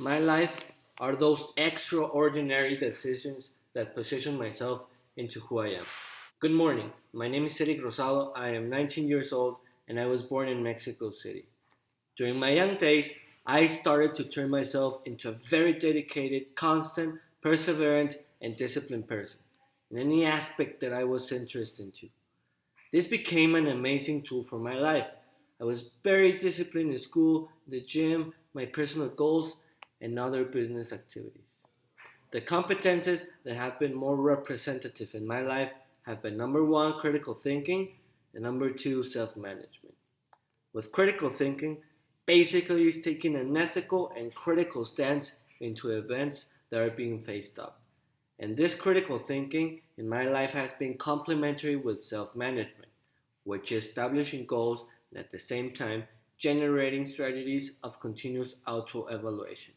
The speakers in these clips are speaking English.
My life are those extraordinary decisions that position myself into who I am. Good morning. My name is Eric Rosado. I am 19 years old and I was born in Mexico City. During my young days, I started to turn myself into a very dedicated, constant, perseverant, and disciplined person in any aspect that I was interested into. This became an amazing tool for my life. I was very disciplined in school, the gym, my personal goals, and other business activities. The competences that have been more representative in my life have been number one, critical thinking, and number two, self management. With critical thinking, basically is taking an ethical and critical stance into events that are being faced up. And this critical thinking in my life has been complementary with self management, which is establishing goals and at the same time generating strategies of continuous auto evaluation.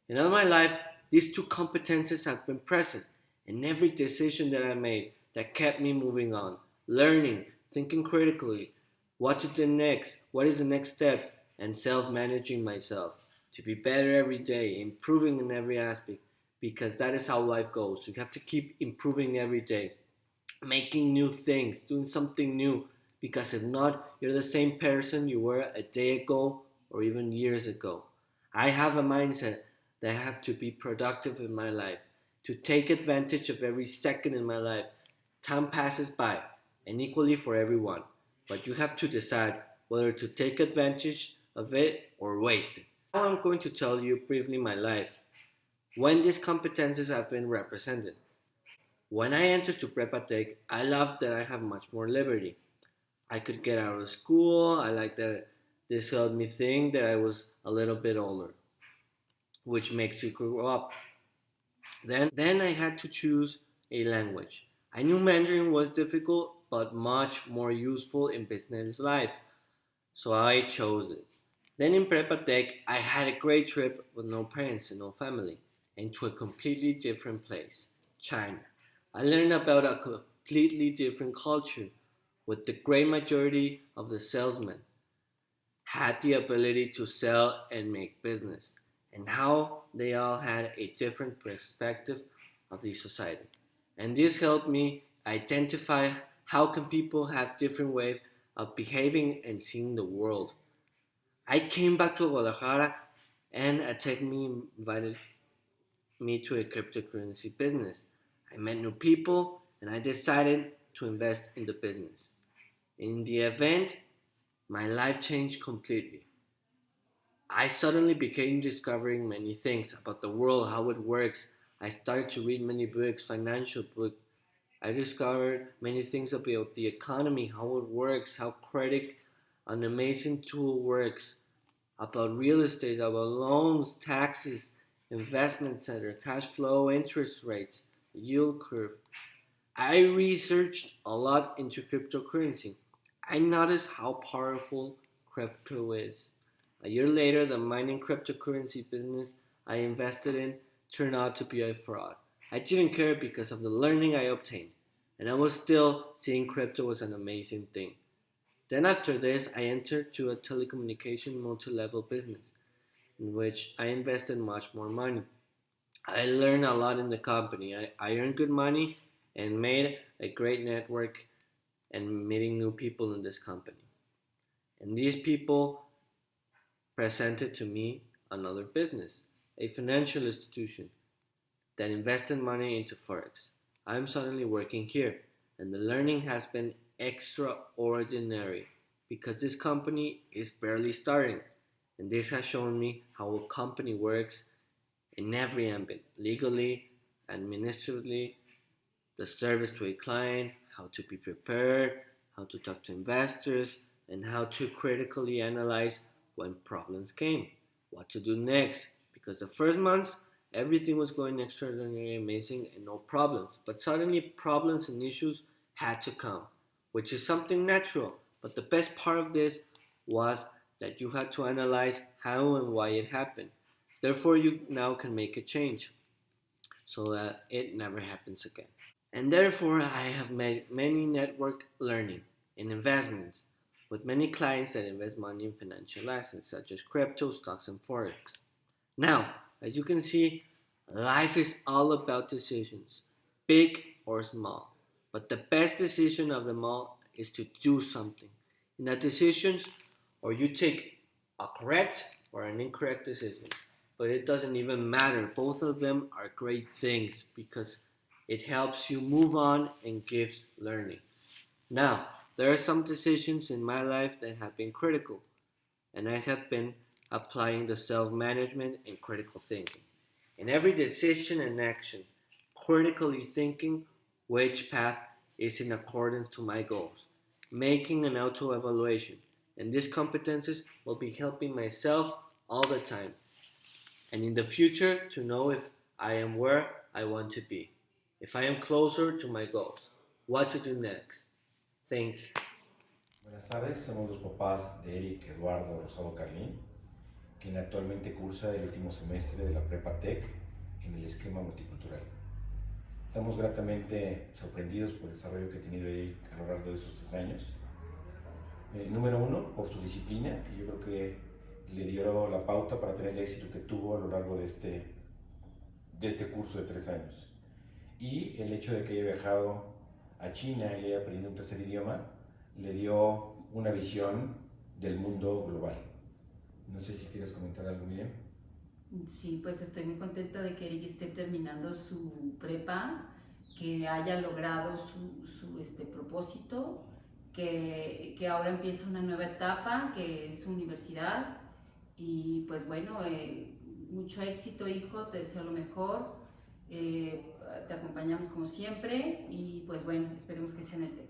In all my life, these two competences have been present in every decision that I made that kept me moving on, learning, thinking critically, what to do next, what is the next step, and self managing myself to be better every day, improving in every aspect, because that is how life goes. You have to keep improving every day, making new things, doing something new, because if not, you're the same person you were a day ago or even years ago. I have a mindset that I have to be productive in my life, to take advantage of every second in my life. Time passes by, and equally for everyone, but you have to decide whether to take advantage of it or waste it. Now I'm going to tell you briefly my life, when these competences have been represented. When I entered to Prepa Tech, I loved that I have much more liberty. I could get out of school. I liked that this helped me think that I was a little bit older, which makes you grow up. Then I had to choose a language. I knew Mandarin was difficult, but much more useful in business life, so I chose it. Then in Prepa Tech, I had a great trip with no parents and no family, and to a completely different place, China. I learned about a completely different culture, with the great majority of the salesmen had the ability to sell and make business, and how they all had a different perspective of the society. And this helped me identify how can people have different ways of behaving and seeing the world. I came back to Guadalajara and a tech me invited me to a cryptocurrency business. I met new people and I decided to invest in the business. In the event, my life changed completely. I suddenly began discovering many things about the world, how it works. I started to read many books, financial books. I discovered many things about the economy, how it works, how credit, an amazing tool works, about real estate, about loans, taxes, investment center, cash flow, interest rates, yield curve. I researched a lot into cryptocurrency. I noticed how powerful crypto is. A year later, the mining cryptocurrency business I invested in turned out to be a fraud. I didn't care because of the learning I obtained, and I was still seeing crypto as an amazing thing. Then after this, I entered to a telecommunication multi-level business in which I invested much more money. I learned a lot in the company. I earned good money and made a great network and meeting new people in this company. And these people presented to me another business, a financial institution that invested money into Forex. I'm suddenly working here, and the learning has been extraordinary because this company is barely starting, and this has shown me how a company works in every ambit, legally, administratively, the service to a client, how to be prepared, how to talk to investors, and how to critically analyze when problems came, what to do next. Because the first months, everything was going extraordinarily amazing and no problems. But suddenly, problems and issues had to come, which is something natural. But the best part of this was that you had to analyze how and why it happened. Therefore, you now can make a change so that it never happens again. And therefore, I have made many network learning and investments with many clients that invest money in financial assets such as crypto, stocks, and forex. Now, As you can see, life is all about decisions, big or small. But the best decision of them all is to do something. In that decisions, or you take a correct or an incorrect decision. But it doesn't even matter. Both of them are great things because it helps you move on and gives learning. Now, there are some decisions in my life that have been critical, and I have been applying the self management and critical thinking. In every decision and action, critically thinking which path is in accordance to my goals, making an auto evaluation, and these competences will be helping myself all the time and in the future to know if I am where I want to be, if I am closer to my goals, what to do next. Think. Buenas tardes, somos los papás de Eric Eduardo Rosado Carlín, quien actualmente cursa el último semestre de la Prepa Tech en el esquema multicultural. Estamos gratamente sorprendidos por el desarrollo que ha tenido Eric a lo largo de estos 3 años. Número uno, por su disciplina, que yo creo que le dio la pauta para tener el éxito que tuvo a lo largo de este curso de 3 años. Y el hecho de que haya viajado a China y haya aprendido un tercer idioma, le dio una visión del mundo global. No sé si quieres comentar algo, Miriam. Sí, pues estoy muy contenta de que Eric esté terminando su prepa, que haya logrado su propósito, que ahora empieza una nueva etapa, que es su universidad. Y pues bueno, mucho éxito, hijo, te deseo lo mejor, te acompañamos como siempre y pues bueno, esperemos que sea en el TEC.